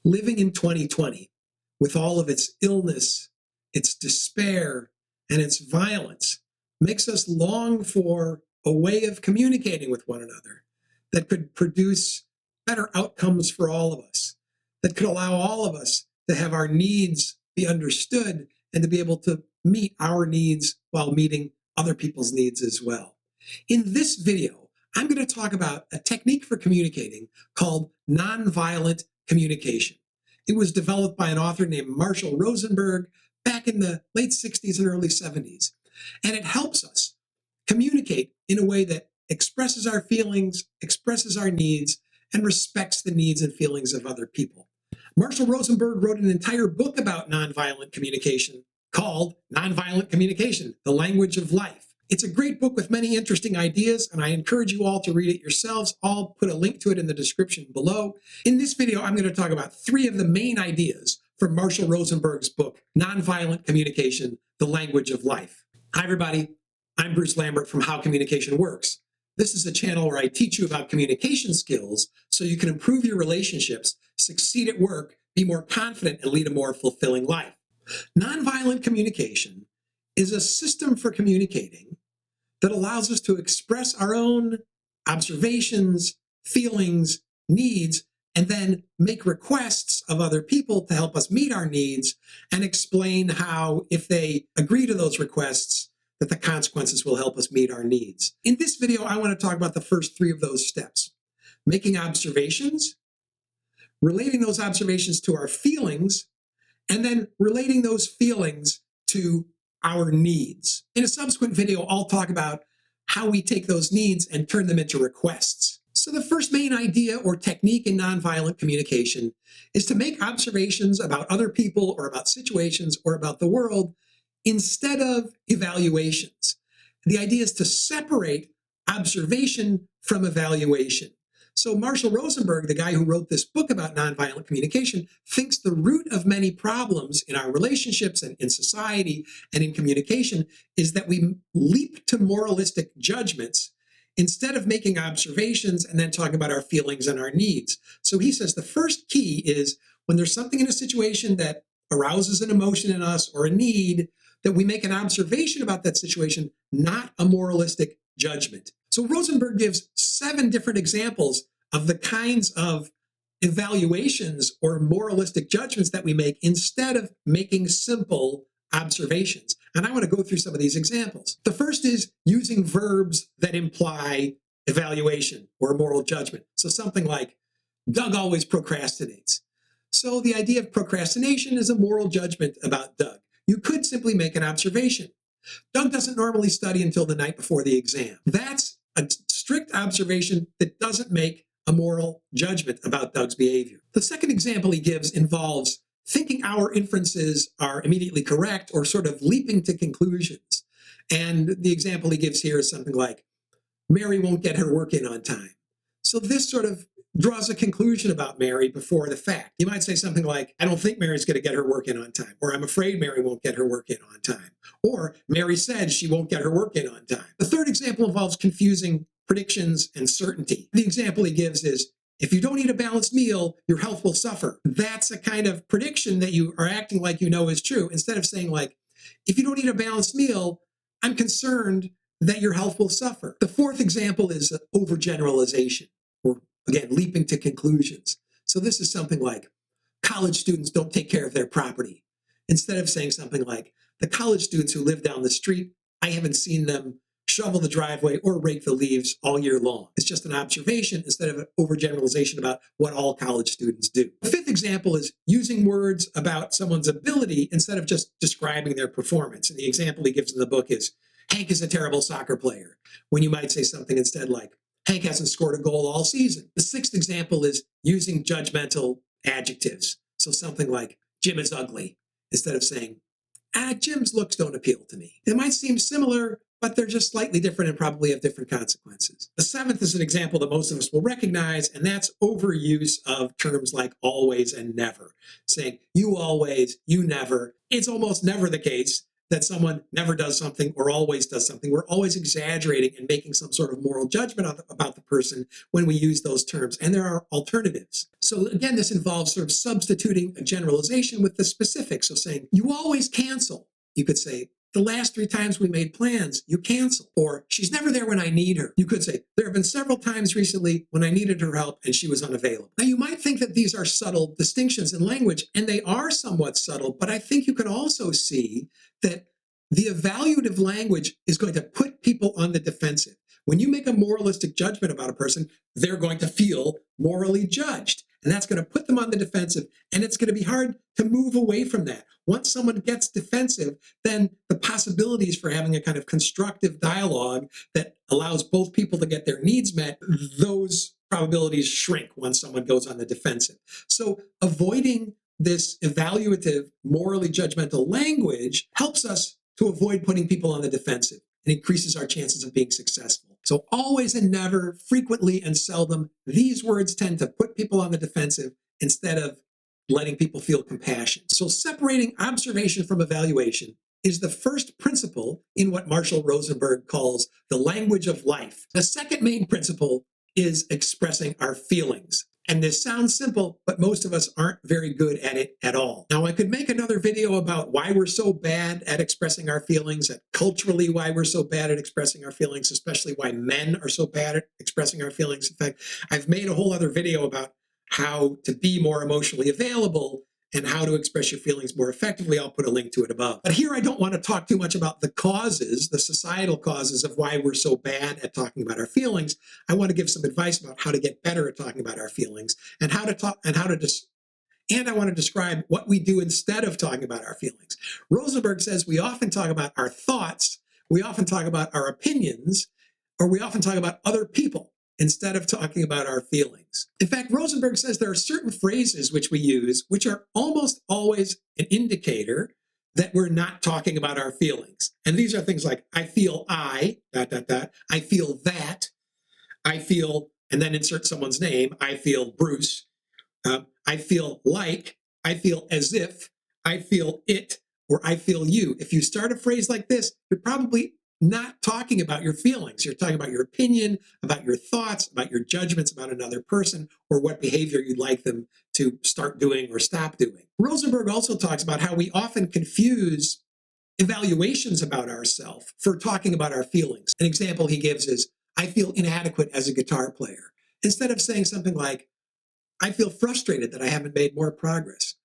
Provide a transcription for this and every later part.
Living in 2020, with all of its illness, its despair, and its violence, makes us long for a way of communicating with one another that could produce better outcomes for all of us, that could allow all of us to have our needs be understood and to be able to meet our needs while meeting other people's needs as well. In this video, I'm going to talk about a technique for communicating called nonviolent communication. It was developed by an author named Marshall Rosenberg back in the late 60s and early 70s. And it helps us communicate in a way that expresses our feelings, expresses our needs, and respects the needs and feelings of other people. Marshall Rosenberg wrote an entire book about nonviolent communication called Nonviolent Communication, The Language of Life. It's a great book with many interesting ideas, and I encourage you all to read it yourselves. I'll put a link to it in the description below. In this video, I'm going to talk about 3 of the main ideas from Marshall Rosenberg's book, Nonviolent Communication, The Language of Life. Hi, everybody. I'm Bruce Lambert from How Communication Works. This is a channel where I teach you about communication skills so you can improve your relationships, succeed at work, be more confident, and lead a more fulfilling life. Nonviolent communication is a system for communicating that allows us to express our own observations, feelings, needs, and then make requests of other people to help us meet our needs and explain how, if they agree to those requests, that the consequences will help us meet our needs. In this video, I want to talk about the first 3 of those steps: making observations, relating those observations to our feelings, and then relating those feelings to our needs. In a subsequent video, I'll talk about how we take those needs and turn them into requests. So the first main idea or technique in nonviolent communication is to make observations about other people or about situations or about the world instead of evaluations. The idea is to separate observation from evaluation. So Marshall Rosenberg, the guy who wrote this book about nonviolent communication, thinks the root of many problems in our relationships and in society and in communication is that we leap to moralistic judgments instead of making observations and then talking about our feelings and our needs. So he says the first key is when there's something in a situation that arouses an emotion in us or a need, that we make an observation about that situation, not a moralistic judgment. So Rosenberg gives 7 different examples of the kinds of evaluations or moralistic judgments that we make instead of making simple observations. And I want to go through some of these examples. The first is using verbs that imply evaluation or moral judgment. So something like, Doug always procrastinates. So the idea of procrastination is a moral judgment about Doug. You could simply make an observation. Doug doesn't normally study until the night before the exam. That's a strict observation that doesn't make a moral judgment about Doug's behavior. The second example he gives involves thinking our inferences are immediately correct or sort of leaping to conclusions. And the example he gives here is something like, Mary won't get her work in on time. So this sort of draws a conclusion about Mary before the fact. You might say something like, I don't think Mary's going to get her work in on time, or I'm afraid Mary won't get her work in on time, or Mary said she won't get her work in on time. The third example involves confusing predictions and certainty. The example he gives is, if you don't eat a balanced meal, your health will suffer. That's a kind of prediction that you are acting like you know is true, instead of saying like, if you don't eat a balanced meal, I'm concerned that your health will suffer. The fourth example is overgeneralization, or again, leaping to conclusions. So this is something like, college students don't take care of their property. Instead of saying something like, the college students who live down the street, I haven't seen them shovel the driveway or rake the leaves all year long. It's just an observation instead of an overgeneralization about what all college students do. The fifth example is using words about someone's ability instead of just describing their performance. And the example he gives in the book is, Hank is a terrible soccer player, when you might say something instead like, Hank hasn't scored a goal all season. The sixth example is using judgmental adjectives. So something like, Jim is ugly, instead of saying, Jim's looks don't appeal to me. It might seem similar, but they're just slightly different and probably have different consequences. The seventh is an example that most of us will recognize, and that's overuse of terms like always and never. Saying, you always, you never. It's almost never the case that someone never does something or always does something. We're always exaggerating and making some sort of moral judgment about the person when we use those terms. And there are alternatives. So again, this involves sort of substituting a generalization with the specific. So saying, you always cancel. You could say, the last 3 times we made plans, you cancel. Or she's never there when I need her. You could say, there have been several times recently when I needed her help and she was unavailable. Now, you might think that these are subtle distinctions in language, and they are somewhat subtle, but I think you can also see that the evaluative language is going to put people on the defensive. When you make a moralistic judgment about a person, they're going to feel morally judged. And that's going to put them on the defensive. And it's going to be hard to move away from that. Once someone gets defensive, then the possibilities for having a kind of constructive dialogue that allows both people to get their needs met, those probabilities shrink once someone goes on the defensive. So avoiding this evaluative, morally judgmental language helps us to avoid putting people on the defensive and increases our chances of being successful. So always and never, frequently and seldom, these words tend to put people on the defensive instead of letting people feel compassion. So separating observation from evaluation is the first principle in what Marshall Rosenberg calls the language of life. The second main principle is expressing our feelings. And this sounds simple, but most of us aren't very good at it at all. Now, I could make another video about why we're so bad at expressing our feelings, and culturally why we're so bad at expressing our feelings, especially why men are so bad at expressing our feelings. In fact, I've made a whole other video about how to be more emotionally available and how to express your feelings more effectively. I'll put a link to it above. But here I don't want to talk too much about the causes, the societal causes of why we're so bad at talking about our feelings. I want to give some advice about how to get better at talking about our feelings and how to talk and and I want to describe what we do instead of talking about our feelings. Rosenberg says we often talk about our thoughts, we often talk about our opinions, or we often talk about other people instead of talking about our feelings. In fact, Rosenberg says there are certain phrases which we use which are almost always an indicator that we're not talking about our feelings. And these are things like, I feel I, ... I feel that, I feel, and then insert someone's name, I feel Bruce, I feel like, I feel as if, I feel it, or I feel you. If you start a phrase like this, you're probably not talking about your feelings. You're talking about your opinion, about your thoughts, about your judgments about another person, or what behavior you'd like them to start doing or stop doing. Rosenberg also talks about how we often confuse evaluations about ourselves for talking about our feelings. An example he gives is, I feel inadequate as a guitar player. Instead of saying something like, I feel frustrated that I haven't made more progress.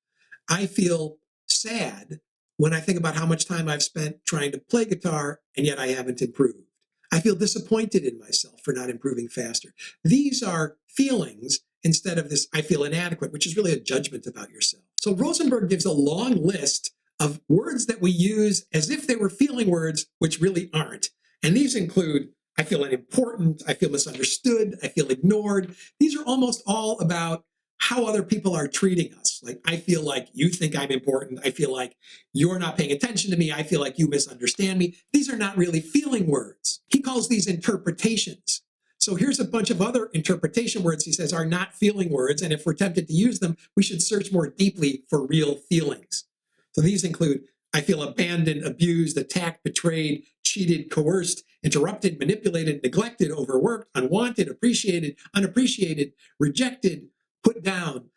I feel sad when I think about how much time I've spent trying to play guitar and yet I haven't improved. I feel disappointed in myself for not improving faster. These are feelings instead of this, I feel inadequate, which is really a judgment about yourself. So Rosenberg gives a long list of words that we use as if they were feeling words, which really aren't. And these include, I feel unimportant, I feel misunderstood, I feel ignored. These are almost all about how other people are treating us. Like, I feel like you think I'm important. I feel like you're not paying attention to me. I feel like you misunderstand me. These are not really feeling words. He calls these interpretations. So here's a bunch of other interpretation words he says are not feeling words. And if we're tempted to use them, we should search more deeply for real feelings. So these include, I feel abandoned, abused, attacked, betrayed, cheated, coerced, interrupted, manipulated, neglected, overworked, unwanted, appreciated, unappreciated, rejected, put down.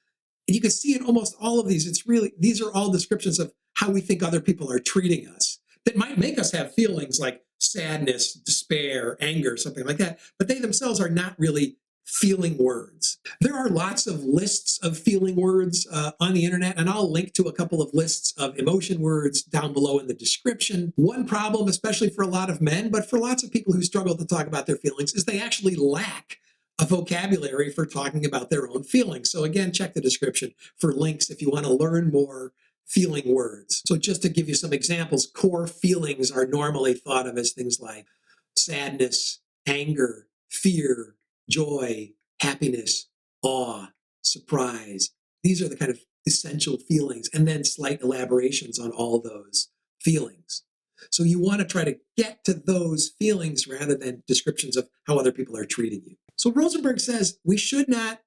And you can see in almost all of these, these are all descriptions of how we think other people are treating us that might make us have feelings like sadness, despair, anger, something like that. But they themselves are not really feeling words. There are lots of lists of feeling words on the internet, and I'll link to a couple of lists of emotion words down below in the description. One problem, especially for a lot of men, but for lots of people who struggle to talk about their feelings, is they actually lack a vocabulary for talking about their own feelings. So again, check the description for links if you want to learn more feeling words. So just to give you some examples, core feelings are normally thought of as things like sadness, anger, fear, joy, happiness, awe, surprise. These are the kind of essential feelings, and then slight elaborations on all those feelings. So you want to try to get to those feelings rather than descriptions of how other people are treating you. So Rosenberg says we should not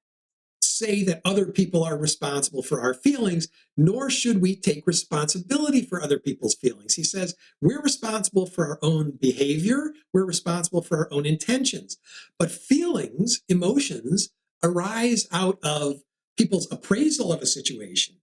say that other people are responsible for our feelings, nor should we take responsibility for other people's feelings. He says we're responsible for our own behavior, we're responsible for our own intentions. But feelings, emotions, arise out of people's appraisal of a situation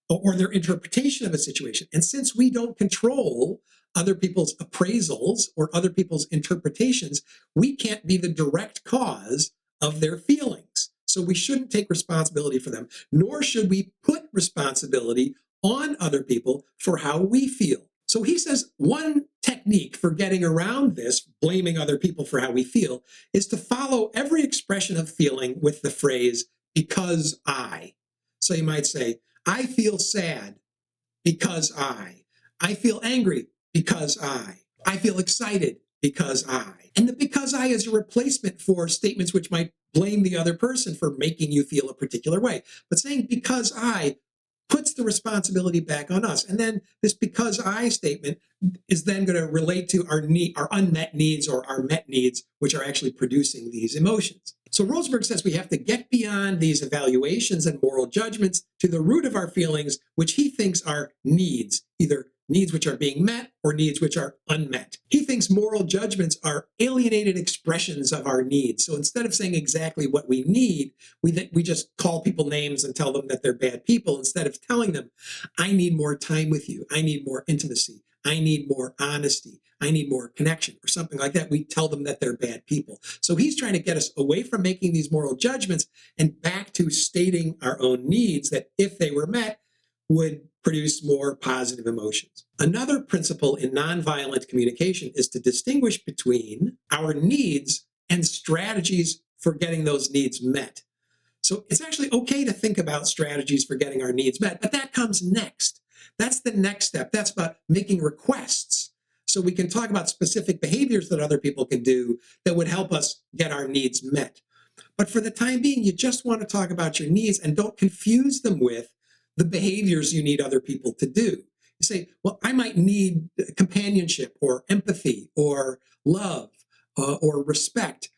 or their interpretation of a situation. And since we don't control other people's appraisals or other people's interpretations, we can't be the direct cause of their feelings. So we shouldn't take responsibility for them, nor should we put responsibility on other people for how we feel. So he says one technique for getting around this, blaming other people for how we feel, is to follow every expression of feeling with the phrase, because I. So you might say, I feel sad because I feel angry because I feel excited because I. And the because I is a replacement for statements which might blame the other person for making you feel a particular way. But saying because I puts the responsibility back on us. And then this because I statement is then going to relate to our unmet needs or our met needs, which are actually producing these emotions. So Rosenberg says we have to get beyond these evaluations and moral judgments to the root of our feelings, which he thinks are needs, either needs which are being met or needs which are unmet. He thinks moral judgments are alienated expressions of our needs. So instead of saying exactly what we need, we just call people names and tell them that they're bad people instead of telling them, I need more time with you. I need more intimacy. I need more honesty. I need more connection or something like that. We tell them that they're bad people. So he's trying to get us away from making these moral judgments and back to stating our own needs that if they were met would produce more positive emotions. Another principle in nonviolent communication is to distinguish between our needs and strategies for getting those needs met. So it's actually okay to think about strategies for getting our needs met, but that comes next. That's the next step. That's about making requests. So we can talk about specific behaviors that other people can do that would help us get our needs met. But for the time being, you just want to talk about your needs and don't confuse them with the behaviors you need other people to do. You say, well, I might need companionship or empathy or love or respect.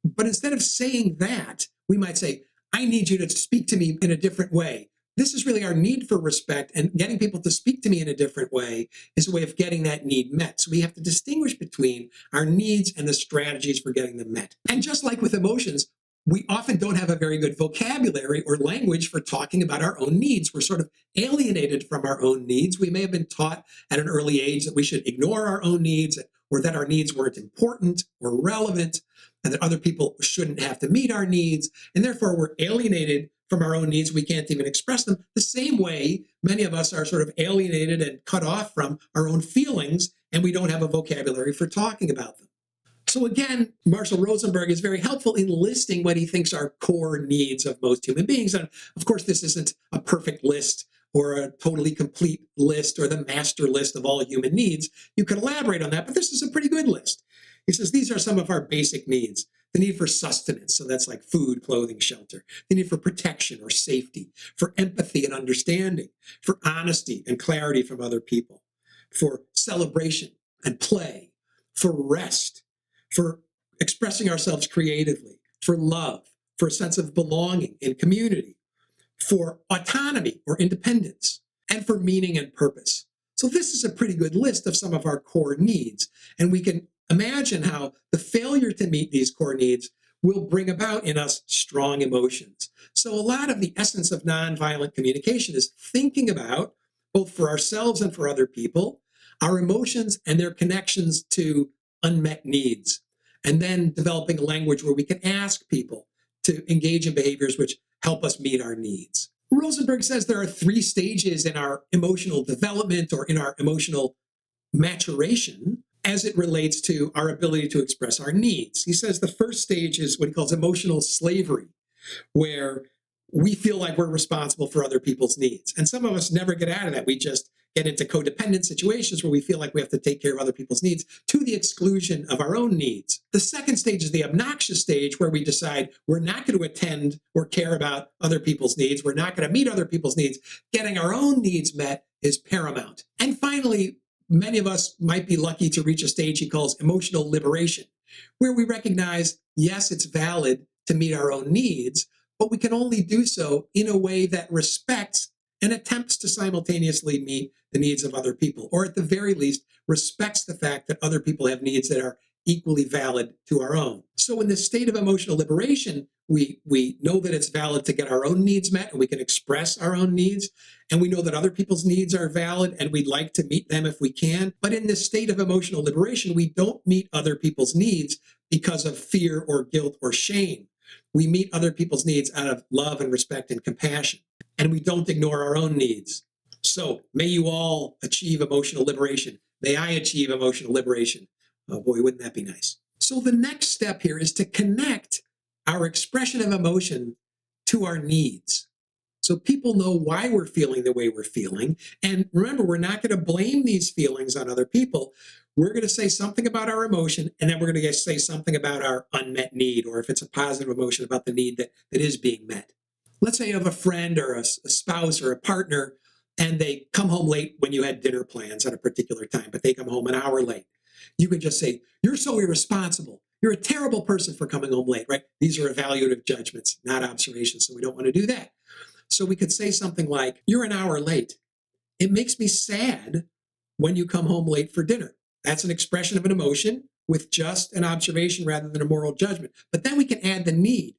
But instead of saying that, we might say, I need you to speak to me in a different way. This is really our need for respect, and getting people to speak to me in a different way is a way of getting that need met. So we have to distinguish between our needs and the strategies for getting them met. And just like with emotions, we often don't have a very good vocabulary or language for talking about our own needs. We're sort of alienated from our own needs. We may have been taught at an early age that we should ignore our own needs or that our needs weren't important or relevant and that other people shouldn't have to meet our needs. And therefore, we're alienated from our own needs. We can't even express them. The same way many of us are sort of alienated and cut off from our own feelings, and we don't have a vocabulary for talking about them. So again, Marshall Rosenberg is very helpful in listing what he thinks are core needs of most human beings. And of course, this isn't a perfect list or a totally complete list or the master list of all human needs. You could elaborate on that, but this is a pretty good list. He says these are some of our basic needs. The need for sustenance, so that's like food, clothing, shelter. The need for protection or safety, for empathy and understanding, for honesty and clarity from other people, for celebration and play, for rest, for expressing ourselves creatively, for love, for a sense of belonging in community, for autonomy or independence, and for meaning and purpose. So this is a pretty good list of some of our core needs, and we can imagine how the failure to meet these core needs will bring about in us strong emotions. So a lot of the essence of nonviolent communication is thinking about, both for ourselves and for other people, our emotions and their connections to unmet needs, and then developing a language where we can ask people to engage in behaviors which help us meet our needs. Rosenberg says there are 3 stages in our emotional development or in our emotional maturation as it relates to our ability to express our needs. He says the first stage is what he calls emotional slavery, where we feel like we're responsible for other people's needs. And some of us never get out of that. We just get into codependent situations where we feel like we have to take care of other people's needs to the exclusion of our own needs. The second stage is the obnoxious stage, where we decide we're not going to attend or care about other people's needs. We're not going to meet other people's needs. Getting our own needs met is paramount. And finally, many of us might be lucky to reach a stage he calls emotional liberation, where we recognize, yes, it's valid to meet our own needs, but we can only do so in a way that respects and attempts to simultaneously meet the needs of other people, or at the very least, respects the fact that other people have needs that are equally valid to our own. So in this state of emotional liberation, we know that it's valid to get our own needs met, and we can express our own needs. And we know that other people's needs are valid and we'd like to meet them if we can. But in this state of emotional liberation, we don't meet other people's needs because of fear or guilt or shame. We meet other people's needs out of love and respect and compassion. And we don't ignore our own needs. So may you all achieve emotional liberation. May I achieve emotional liberation. Oh boy, wouldn't that be nice? So the next step here is to connect our expression of emotion to our needs. So people know why we're feeling the way we're feeling. And remember, we're not going to blame these feelings on other people. We're going to say something about our emotion, and then we're going to say something about our unmet need, or if it's a positive emotion, about the need that is being met. Let's say you have a friend or a spouse or a partner, and they come home late when you had dinner plans at a particular time, but they come home an hour late. You can just say, "You're so irresponsible. You're a terrible person for coming home late," right? These are evaluative judgments, not observations, so we don't want to do that. So we could say something like, "You're an hour late. It makes me sad when you come home late for dinner." That's an expression of an emotion with just an observation rather than a moral judgment. But then we can add the need.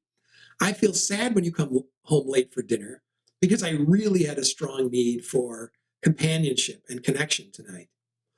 "I feel sad when you come home late for dinner because I really had a strong need for companionship and connection tonight."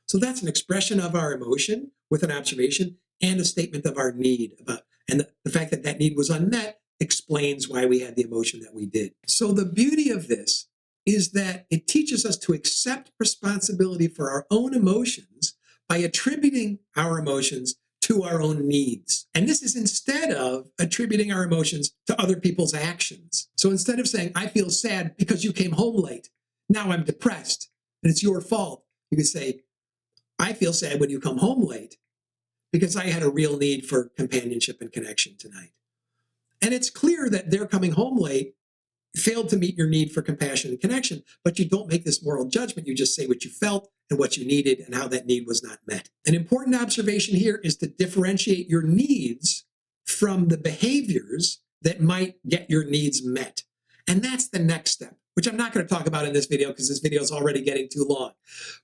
So that's an expression of our emotion with an observation and a statement of our need about, and the fact that that need was unmet explains why we had the emotion that we did. So the beauty of this is that it teaches us to accept responsibility for our own emotions by attributing our emotions to our own needs. And this is instead of attributing our emotions to other people's actions. So instead of saying, "I feel sad because you came home late, now I'm depressed and it's your fault," you can say, "I feel sad when you come home late because I had a real need for companionship and connection tonight." And it's clear that their coming home late failed to meet your need for compassion and connection, but you don't make this moral judgment. You just say what you felt and what you needed and how that need was not met. An important observation here is to differentiate your needs from the behaviors that might get your needs met. And that's the next step, which I'm not going to talk about in this video because this video is already getting too long.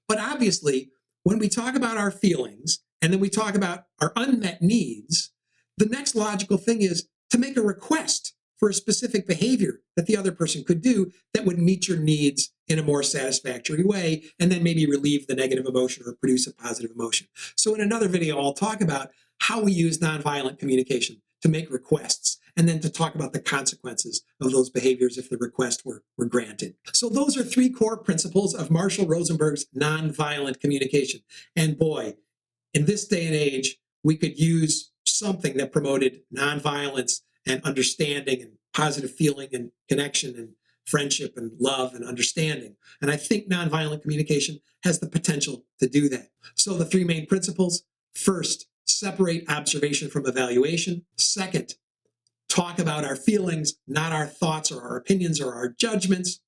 But obviously, when we talk about our feelings and then we talk about our unmet needs, the next logical thing is to make a request for a specific behavior that the other person could do that would meet your needs in a more satisfactory way, and then maybe relieve the negative emotion or produce a positive emotion. So in another video, I'll talk about how we use nonviolent communication to make requests, and then to talk about the consequences of those behaviors if the request were granted. So those are three core principles of Marshall Rosenberg's nonviolent communication. And boy, in this day and age, we could use something that promoted nonviolence and understanding and positive feeling and connection and friendship and love and understanding. And I think nonviolent communication has the potential to do that. So the three main principles: first, separate observation from evaluation. Second, talk about our feelings, not our thoughts or our opinions or our judgments.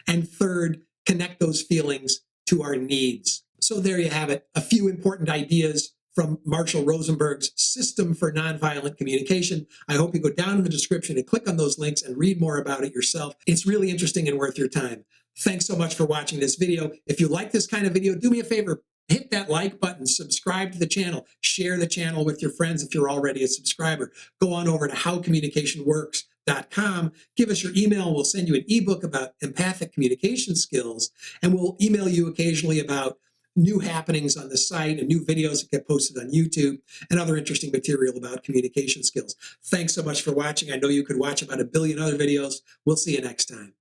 And third, connect those feelings to our needs. So there you have it, a few important ideas from Marshall Rosenberg's System for Nonviolent Communication. I hope you go down in the description and click on those links and read more about it yourself. It's really interesting and worth your time. Thanks so much for watching this video. If you like this kind of video, do me a favor, hit that like button, subscribe to the channel, share the channel with your friends if you're already a subscriber. Go on over to howcommunicationworks.com. Give us your email. We'll send you an ebook about empathic communication skills, and we'll email you occasionally about new happenings on the site and new videos that get posted on YouTube and other interesting material about communication skills. Thanks so much for watching. I know you could watch about 1 billion other videos. We'll see you next time.